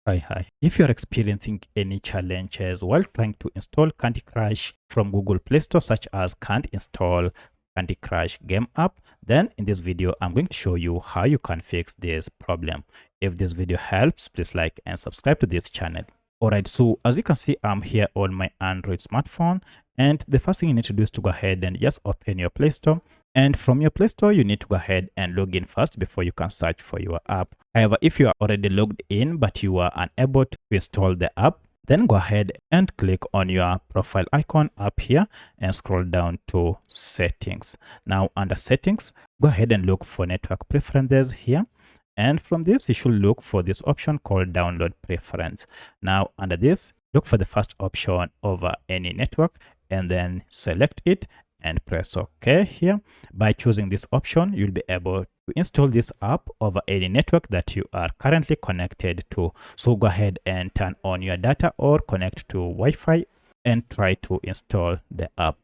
Hi. If you're experiencing any challenges while trying to install Candy Crush from Google Play Store, such as can't install Candy Crush game app, then in this video, I'm going to show you how you can fix this problem. If this video helps, please like and subscribe to this channel. Alright, so as you can see, I'm here on my Android smartphone, and the first thing you need to do is to go ahead and just open your Play Store. And from your Play Store, you need to go ahead and log in first before you can search for your app. However, if you are already logged in but you are unable to install the app, then go ahead and click on your profile icon up here and scroll down to settings. Now under settings, go ahead and look for network preferences here. And from this, you should look for this option called download preference. Now under this, look for the first option over any network and then select it and press OK here. By choosing this option, you'll be able to install this app over any network that you are currently connected to. So go ahead and turn on your data or connect to Wi-Fi and try to install the app.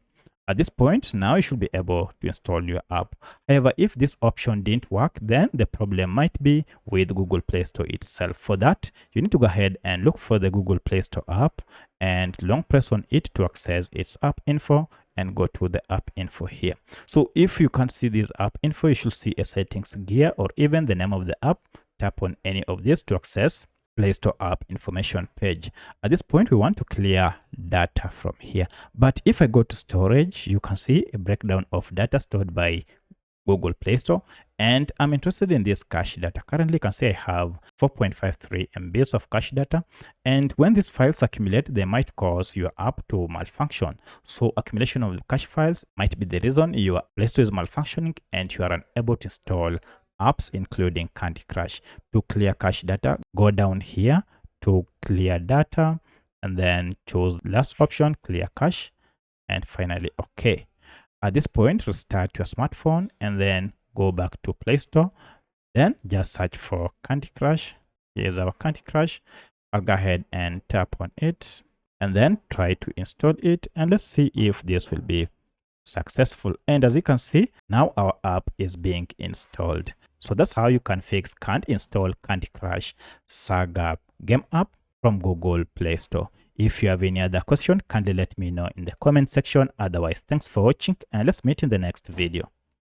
At this point, now you should be able to install your app. However, if this option didn't work, then the problem might be with Google Play Store itself. For that, you need to go ahead and look for the Google Play Store app and long press on it to access its app info and go to the app info here. So if you can't see this app info, you should see a settings gear or even the name of the app. Tap on any of this to access Play Store app information page. At this point, we want to clear data from here. But if I go to storage, you can see a breakdown of data stored by Google Play Store, and I'm interested in this cache data. Currently, you can see I have 4.53 MBs of cache data, and when these files accumulate, they might cause your app to malfunction. So accumulation of the cache files might be the reason your Play Store is malfunctioning and you are unable to install apps including Candy Crush. To clear cache data, go down here to clear data and then choose last option, clear cache, and finally OK. At this point, restart your smartphone and then go back to Play Store. Then just search for Candy Crush. Here's our Candy Crush. I'll go ahead and tap on it and then try to install it, and let's see if this will be successful. And as you can see, now our app is being installed. So that's how you can fix can't install Candy Crush Saga game app from Google Play Store. If you have any other question, kindly let me know in the comment section. Otherwise, thanks for watching and let's meet in the next video.